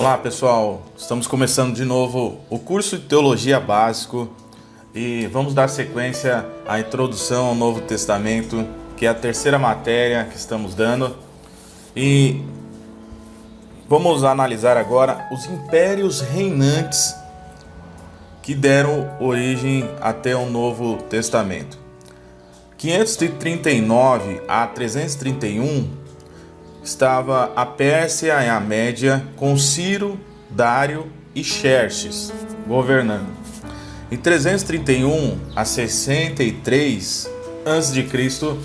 Olá pessoal, estamos começando de novo o curso de Teologia Básico e vamos dar sequência à introdução ao Novo Testamento, que é a terceira matéria que estamos dando, e vamos analisar agora os impérios reinantes que deram origem até o Novo Testamento. 539 a 331 estava a Pérsia e a Média com Ciro, Dário e Xerxes governando. Em 331 a 63 a.C.,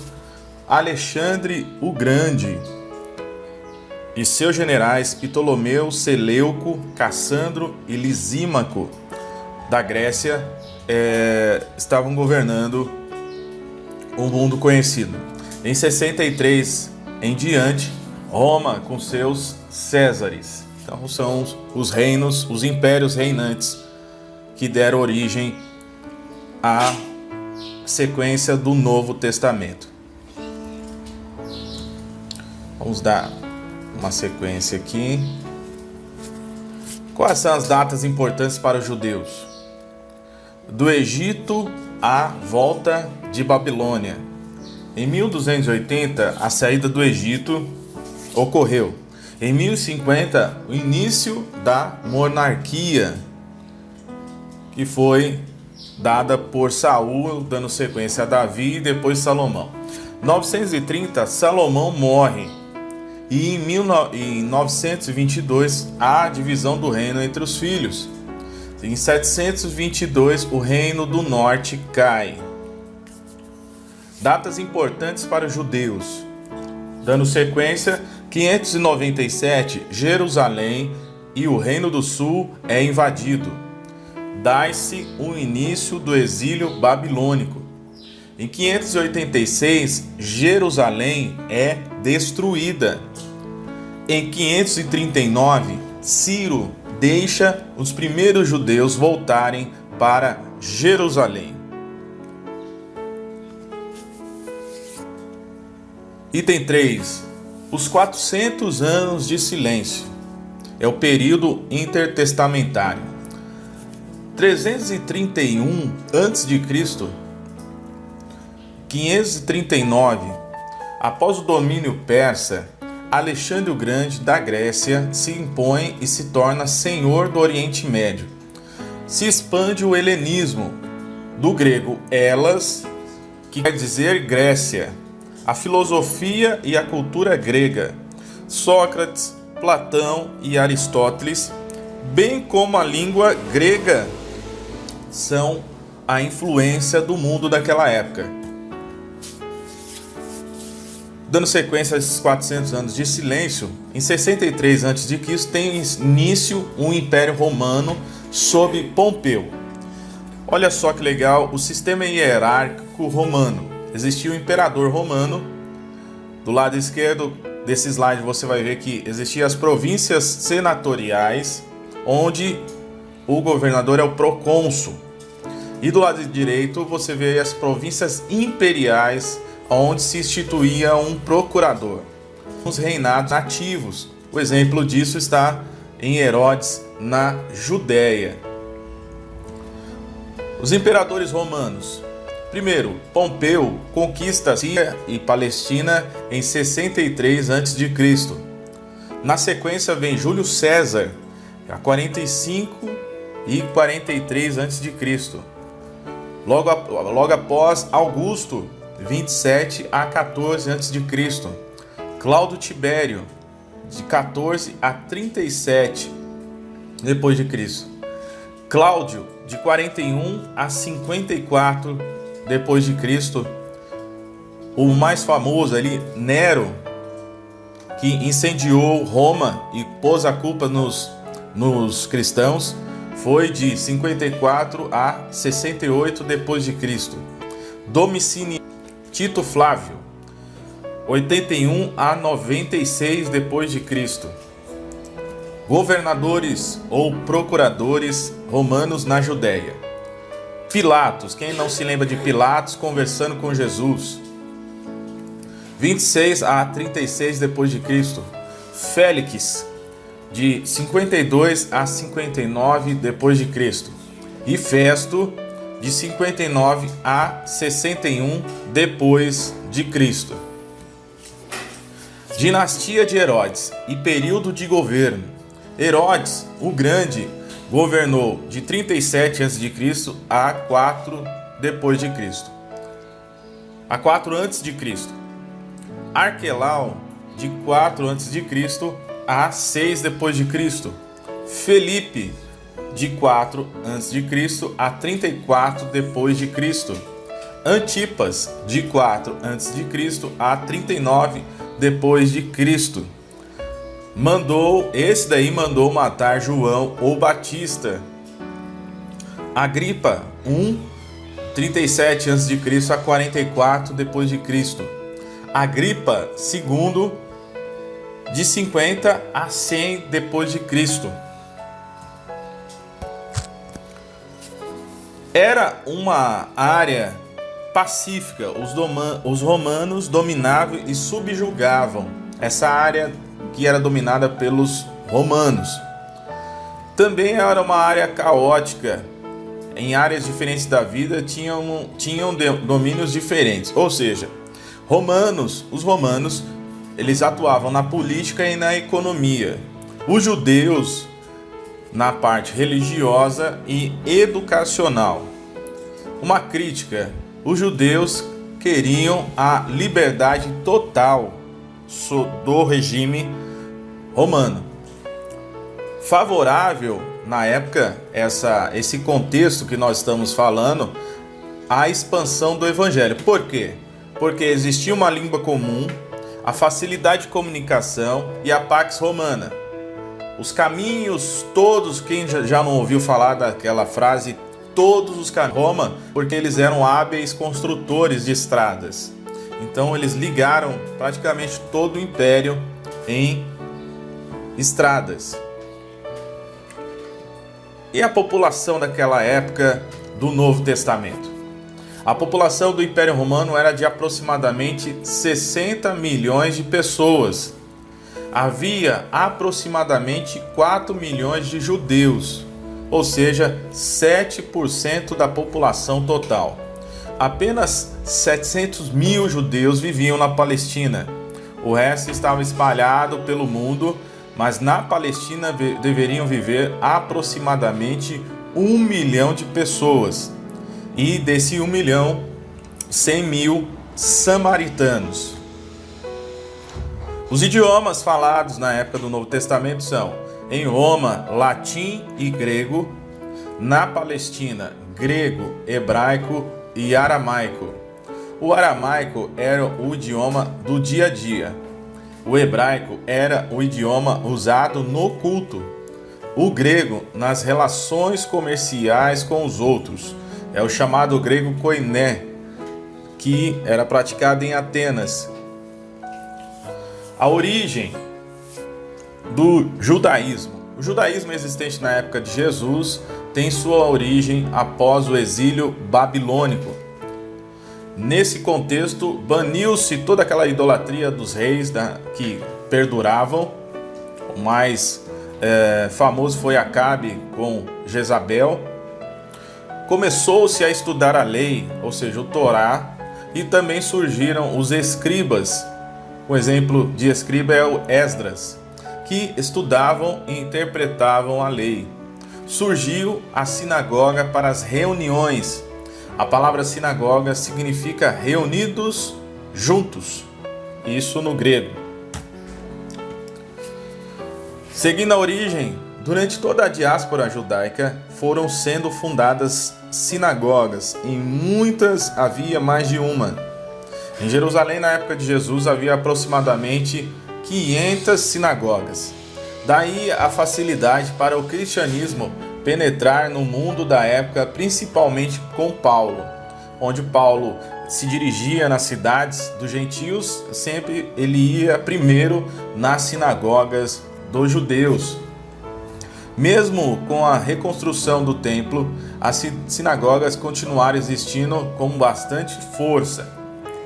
Alexandre o Grande e seus generais Ptolomeu, Seleuco, Cassandro e Lisímaco da Grécia estavam governando o mundo conhecido. Em 63 em diante, Roma com seus Césares. Então são os reinos, os impérios reinantes que deram origem à sequência do Novo Testamento. Vamos dar uma sequência aqui. Quais são as datas importantes para os judeus? Do Egito à volta de Babilônia. Em 1280, a saída do Egito ocorreu. Em 1050, o início da monarquia, que foi dada por Saul, dando sequência a Davi e depois Salomão. Em 930, Salomão morre. E em 922, há a divisão do reino entre os filhos. Em 722, o reino do norte cai. Datas importantes para os judeus. Dando sequência, 597, Jerusalém e o Reino do Sul é invadido. Dá-se o início do exílio babilônico. Em 586, Jerusalém é destruída. Em 539, Ciro deixa os primeiros judeus voltarem para Jerusalém. Item 3. Os 400 anos de silêncio. É o período intertestamentário. 331 a.C., 539, após o domínio persa, Alexandre o Grande da Grécia se impõe e se torna senhor do Oriente Médio. Se expande o helenismo, do grego Hellas, que quer dizer Grécia, a filosofia e a cultura grega, Sócrates, Platão e Aristóteles, bem como a língua grega, são a influência do mundo daquela época. Dando sequência a esses 400 anos de silêncio, em 63 a.C. tem início o Império Romano sob Pompeu. Olha só que legal o sistema hierárquico romano. Existia o imperador romano. Do lado esquerdo desse slide você vai ver que existiam as províncias senatoriais, onde o governador é o procônsul. E do lado direito você vê as províncias imperiais, onde se instituía um procurador. Os reinados nativos. O exemplo disso está em Herodes, na Judéia. Os imperadores romanos. Primeiro, Pompeu conquista Síria e Palestina em 63 a.C. Na sequência vem Júlio César, a 45 e 43 a.C. Logo após Augusto, 27 a 14 a.C. Cláudio Tibério, de 14 a 37 depois de Cristo. Cláudio, de 41 a 54 depois de Cristo. O mais famoso ali, Nero, que incendiou Roma e pôs a culpa nos cristãos, foi de 54 a 68 depois de Cristo. Domiciliano, Tito Flávio, 81 a 96 depois de Cristo. Governadores ou procuradores romanos na Judéia. Pilatos, quem não se lembra de Pilatos conversando com Jesus? 26 a 36 depois de Cristo. Félix, de 52 a 59 depois de Cristo, e Festo de 59 a 61 depois de Cristo. Dinastia de Herodes e período de governo. Herodes, o Grande, governou de 37 a.C. a 4 depois de Cristo. A 4 antes de Cristo. Arquelau, de 4 antes de Cristo a 6 depois de Cristo. Felipe, de 4 antes de Cristo a 34 depois de Cristo. Antipas, de 4 antes de Cristo a 39 depois de Cristo. Esse daí mandou matar João o Batista. Agripa, 37 a.C. a 44 depois de Cristo. Agripa II, de 50 a 100 depois de Cristo. Era uma área pacífica. Os romanos dominavam e subjugavam essa área que era dominada pelos romanos. Também era uma área caótica. Em áreas diferentes da vida tinham domínios diferentes. Ou seja, os romanos, eles atuavam na política e na economia. Os judeus na parte religiosa e educacional. Uma crítica: os judeus queriam a liberdade total do regime romano. Favorável na época, esse contexto que nós estamos falando, a expansão do evangelho. Por quê? Porque existia uma língua comum, a facilidade de comunicação e a pax romana. Os caminhos todos, quem já não ouviu falar daquela frase, todos os caminhos de Roma, porque eles eram hábeis construtores de estradas. Então eles ligaram praticamente todo o império em estradas. E a população daquela época do Novo Testamento? A população do Império Romano era de aproximadamente 60 milhões de pessoas. Havia aproximadamente 4 milhões de judeus, ou seja, 7% da população total. Apenas 700 mil judeus viviam na Palestina. O resto estava espalhado pelo mundo, mas na Palestina deveriam viver aproximadamente 1 milhão de pessoas. E desse 1 milhão, 100 mil samaritanos. Os idiomas falados na época do Novo Testamento são, em Roma, latim e grego; na Palestina, grego, hebraico e aramaico. O aramaico era o idioma do dia a dia. O hebraico era o idioma usado no culto. O grego nas relações comerciais com os outros. É o chamado grego koiné, que era praticado em Atenas. A origem do judaísmo. O judaísmo existente na época de Jesus tem sua origem após o exílio babilônico. Nesse contexto, baniu-se toda aquela idolatria dos reis que perduravam. O mais famoso foi Acabe com Jezabel. Começou-se a estudar a lei, ou seja, o Torá, e também surgiram os escribas. Um exemplo de escriba é o Esdras, que estudavam e interpretavam a lei. Surgiu a sinagoga para as reuniões. A palavra sinagoga significa reunidos juntos, isso no grego. Seguindo a origem, durante toda a diáspora judaica foram sendo fundadas sinagogas. Em muitas havia mais de uma. Em Jerusalém, na época de Jesus, havia aproximadamente 500 sinagogas. Daí a facilidade para o cristianismo penetrar no mundo da época, principalmente com Paulo, onde Paulo se dirigia nas cidades dos gentios, sempre ele ia primeiro nas sinagogas dos judeus. Mesmo com a reconstrução do templo, as sinagogas continuaram existindo com bastante força.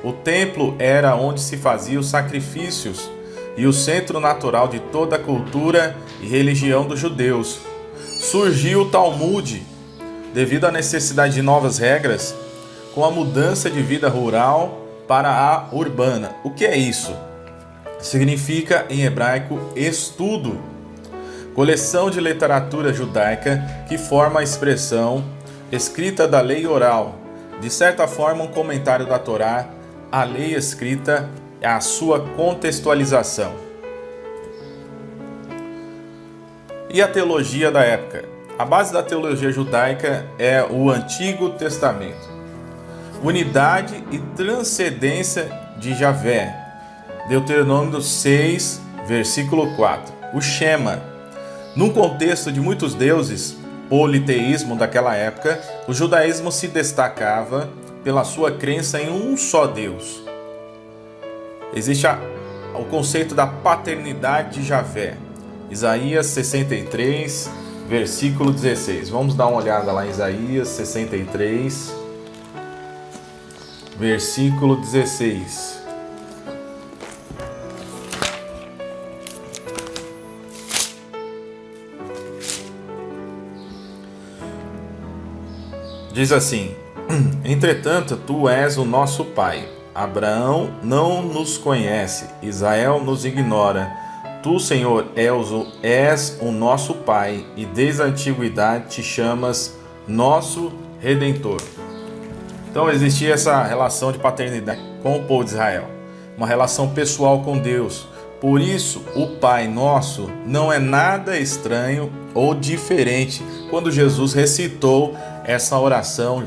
O templo era onde se faziam os sacrifícios e o centro natural de toda a cultura e religião dos judeus. Surgiu o Talmud, devido à necessidade de novas regras, com a mudança de vida rural para a urbana. O que é isso? Significa em hebraico estudo, coleção de literatura judaica que forma a expressão escrita da lei oral, de certa forma um comentário da Torá, a lei escrita é a sua contextualização. E a teologia da época? A base da teologia judaica é o Antigo Testamento. Unidade e transcendência de Javé. Deuteronômio 6, versículo 4. O Shema. Num contexto de muitos deuses, politeísmo daquela época, o judaísmo se destacava pela sua crença em um só Deus. Existe o conceito da paternidade de Javé. Isaías 63, versículo 16. Vamos dar uma olhada lá em Isaías 63, versículo 16. Diz assim: entretanto, tu és o nosso pai. Abraão não nos conhece, Israel nos ignora. Tu, Senhor, és o nosso pai, e desde a antiguidade te chamas nosso Redentor. Então existia essa relação de paternidade com o povo de Israel, uma relação pessoal com Deus. Por isso, o Pai Nosso não é nada estranho ou diferente quando Jesus recitou essa oração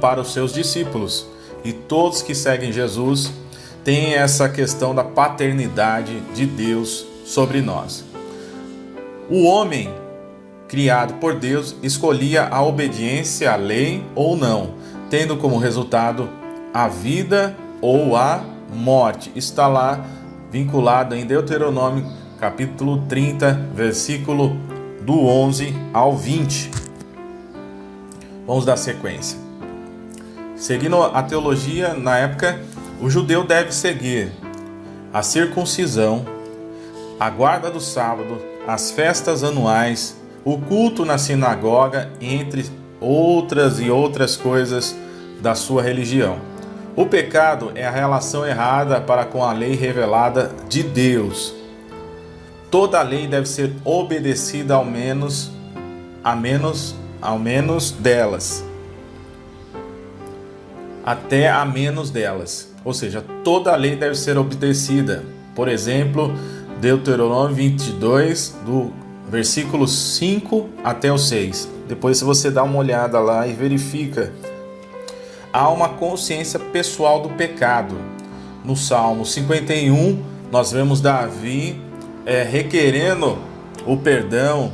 para os seus discípulos. E todos que seguem Jesus têm essa questão da paternidade de Deus sobre nós. O homem, criado por Deus, escolhia a obediência à lei ou não, tendo como resultado a vida ou a morte. Está lá vinculado em Deuteronômio capítulo 30, versículo do 11 ao 20. Vamos dar sequência. Seguindo a teologia, na época, o judeu deve seguir a circuncisão, a guarda do sábado, as festas anuais, o culto na sinagoga, entre outras coisas da sua religião. O pecado é a relação errada para com a lei revelada de Deus. Toda a lei deve ser obedecida ao menos delas. Até a menos delas. Ou seja, toda a lei deve ser obedecida. Por exemplo, Deuteronômio 22, do versículo 5 até o 6. Depois você dá uma olhada lá e verifica. Há uma consciência pessoal do pecado. No Salmo 51, nós vemos Davi requerendo o perdão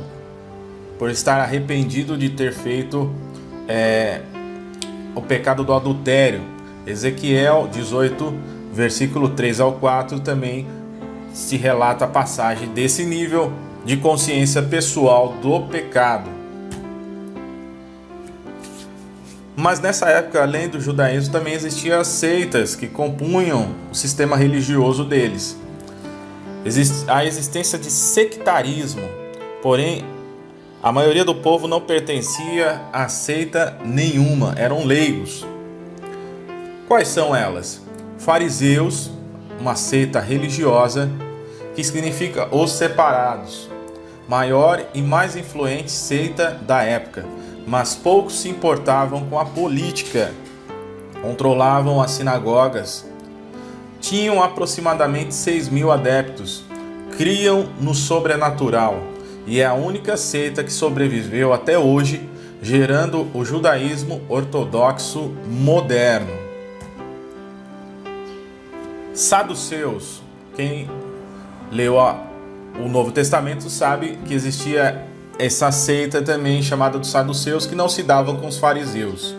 por estar arrependido de ter feito o pecado do adultério. Ezequiel 18, versículo 3 ao 4, também se relata a passagem desse nível de consciência pessoal do pecado. Mas nessa época, além do judaísmo, também existiam seitas que compunham o sistema religioso deles. A existência de sectarismo, porém, a maioria do povo não pertencia a seita nenhuma, eram leigos. Quais são elas? Fariseus, uma seita religiosa, que significa os separados, maior e mais influente seita da época, mas poucos se importavam com a política, controlavam as sinagogas, tinham aproximadamente 6.000 adeptos, criam no sobrenatural e é a única seita que sobreviveu até hoje, gerando o judaísmo ortodoxo moderno. Saduceus, quem leu o Novo Testamento sabe que existia essa seita também chamada dos saduceus, que não se davam com os fariseus.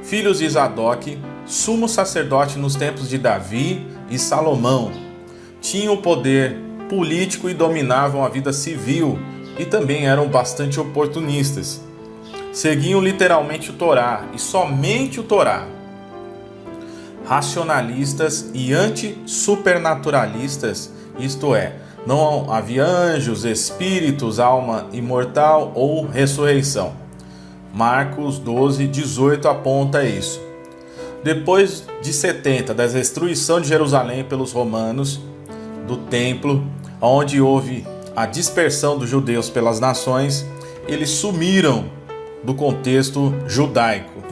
Filhos de Zadok, sumo sacerdote nos tempos de Davi e Salomão, tinham o poder político e dominavam a vida civil e também eram bastante oportunistas. Seguiam literalmente o Torá e somente o Torá. Racionalistas e anti-supernaturalistas, isto é, Não havia anjos, espíritos, alma imortal ou ressurreição. Marcos 12, 18 aponta isso. Depois de 70, da destruição de Jerusalém pelos romanos, do templo, onde houve a dispersão dos judeus pelas nações, eles sumiram do contexto judaico.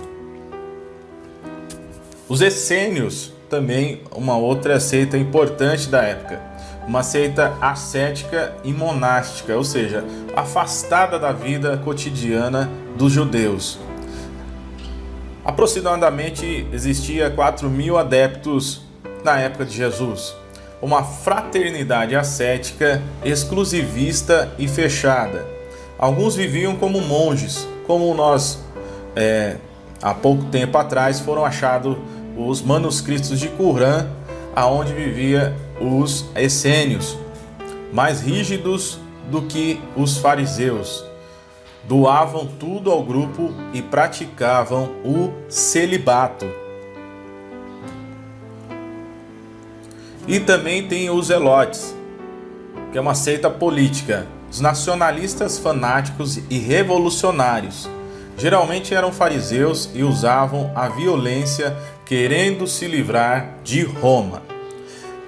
Os essênios, também uma outra seita importante da época, uma seita ascética e monástica, ou seja, afastada da vida cotidiana dos judeus. Aproximadamente existia 4.000 adeptos na época de Jesus, uma fraternidade ascética, exclusivista e fechada. Alguns viviam como monges, como nós, há pouco tempo atrás, foram achados os manuscritos de Qumran, aonde vivia os essênios, mais rígidos do que os fariseus. Doavam tudo ao grupo e praticavam o celibato. E também tem os zelotes, que é uma seita política. Os nacionalistas fanáticos e revolucionários. Geralmente eram fariseus e usavam a violência querendo se livrar de Roma.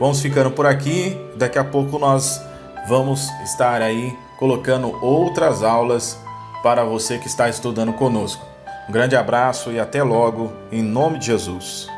Vamos ficando por aqui. Daqui a pouco nós vamos estar aí colocando outras aulas para você que está estudando conosco. Um grande abraço e até logo, em nome de Jesus.